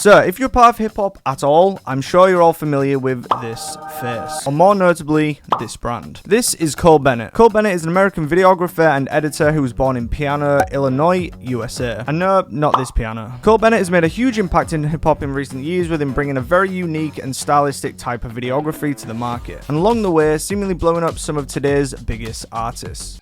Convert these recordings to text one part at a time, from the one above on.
So, if you're part of hip-hop at all, I'm sure you're all familiar with this face, or more notably, this brand. This is Cole Bennett. Cole Bennett is an American videographer and editor who was born in Piano, Illinois, USA. And no, not this piano. Cole Bennett has made a huge impact in hip-hop in recent years, with him bringing a very unique and stylistic type of videography to the market, and along the way, seemingly blowing up some of today's biggest artists.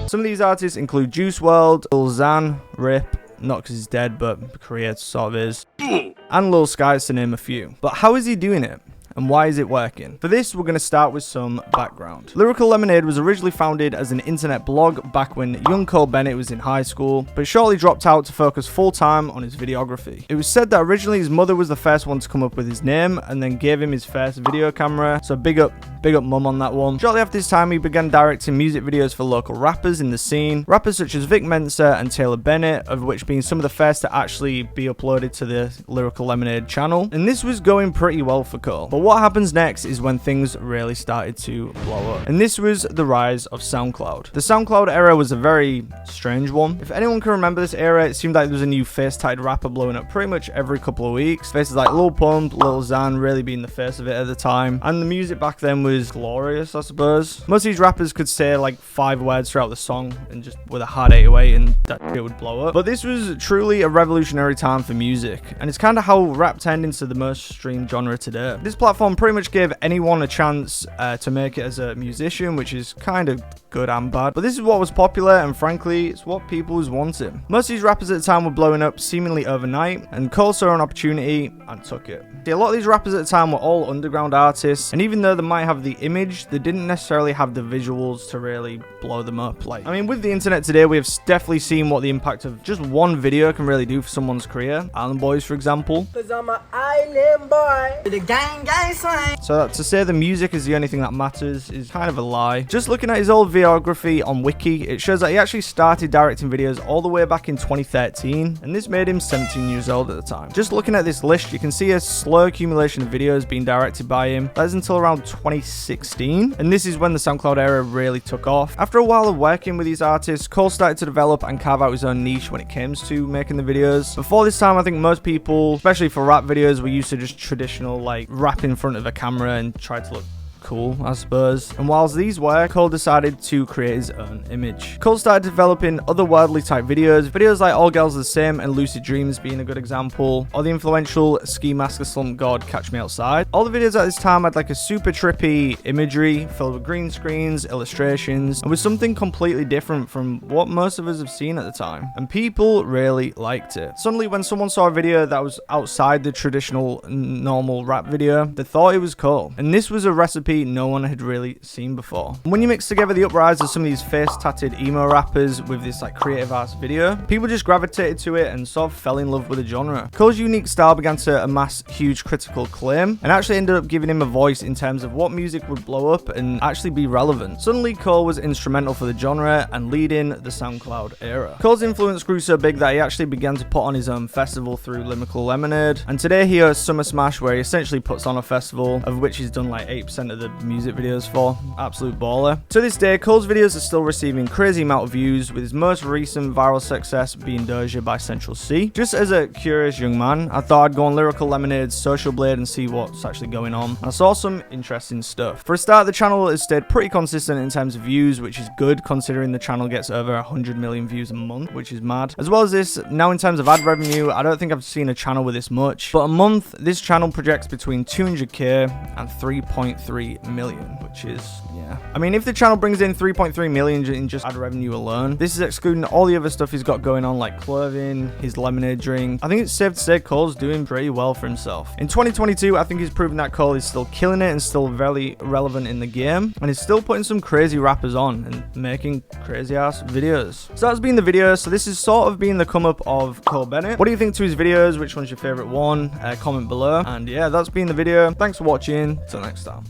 Some of these artists include Juice WRLD, Lil Xan, Rip, not because he's dead, but creator sort of is, and Lil Skies, to name a few. But how is he doing it? And why is it working? For this, we're going to start with some background. Lyrical Lemonade was originally founded as an internet blog back when young Cole Bennett was in high school, but shortly dropped out to focus full-time on his videography. It was said that originally his mother was the first one to come up with his name and then gave him his first video camera, so big up mum on that one. Shortly after this time, he began directing music videos for local rappers in the scene, rappers such as Vic Mensa and Taylor Bennett, of which being some of the first to actually be uploaded to the Lyrical Lemonade channel, and this was going pretty well for Cole. But what happens next is when things really started to blow up, and this was the rise of SoundCloud. The SoundCloud era was a very strange one. If anyone can remember this era, it seemed like there was a new face-tagged rapper blowing up pretty much every couple of weeks. Faces like Lil Pump, Lil Xan really being the face of it at the time, and the music back then was glorious, I suppose. Most of these rappers could say like 5 words throughout the song and just with a hard 808 and that shit would blow up. But this was truly a revolutionary time for music, and it's kind of how rap turned into the most streamed genre today. This platform pretty much gave anyone a chance to make it as a musician, which is kind of good and bad, but this is what was popular, and frankly, it's what people was wanting. Most of these rappers at the time were blowing up seemingly overnight, and Cole saw an opportunity and took it. See, a lot of these rappers at the time were all underground artists, and even though they might have the image, they didn't necessarily have the visuals to really blow them up. Like, I mean, with the internet today, we have definitely seen what the impact of just one video can really do for someone's career. Island Boys, for example. Cause I'm an island boy. The gang swing. So to say the music is the only thing that matters is kind of a lie. Just looking at his old videography on Wiki, it shows that he actually started directing videos all the way back in 2013, and this made him 17 years old at the time. Just looking at this list, you can see a slow accumulation of videos being directed by him. That is until around 2016, and this is when the SoundCloud era really took off. After a while of working with these artists, Cole started to develop and carve out his own niche when it came to making the videos. Before this time, I think most people, especially for rap videos, were used to just traditional like rap in front of a camera and try to look cool, I suppose. And whilst these were, Cole decided to create his own image. Cole started developing otherworldly type videos like All Girls Are the Same and Lucid Dreams being a good example, or the influential Ski Mask Slump God Catch Me Outside. All the videos at this time had like a super trippy imagery filled with green screens, illustrations, and was something completely different from what most of us have seen at the time, and people really liked it. Suddenly, when someone saw a video that was outside the traditional normal rap video, they thought it was cool, and this was a recipe no one had really seen before. And when you mix together the uprise of some of these face-tatted emo rappers with this like creative ass video, people just gravitated to it and sort of fell in love with the genre. Cole's unique style began to amass huge critical acclaim and actually ended up giving him a voice in terms of what music would blow up and actually be relevant. Suddenly, Cole was instrumental for the genre and leading the SoundCloud era. Cole's influence grew so big that he actually began to put on his own festival through Lyrical Lemonade, and today he hosts Summer Smash, where he essentially puts on a festival of which he's done like 8% of the music videos for. Absolute baller. To this day, Cole's videos are still receiving crazy amount of views, with his most recent viral success being Doja by Central C. Just as a curious young man, I thought I'd go on Lyrical Lemonade's social blade and see what's actually going on. I saw some interesting stuff. For a start, the channel has stayed pretty consistent in terms of views, which is good considering the channel gets over 100 million views a month, which is mad. As well as this, now in terms of ad revenue, I don't think I've seen a channel with this much, but a month, this channel projects between 200k and 3.3 million, which is, yeah. I mean, if the channel brings in 3.3 million in just ad revenue alone, this is excluding all the other stuff he's got going on, like clothing, his lemonade drink. I think it's safe to say Cole's doing pretty well for himself. In 2022, I think he's proven that Cole is still killing it and still very relevant in the game, and he's still putting some crazy rappers on and making crazy ass videos. So that's been the video. So this is sort of been the come up of Cole Bennett. What do you think to his videos? Which one's your favorite one? Comment below. And yeah, that's been the video. Thanks for watching. Till next time.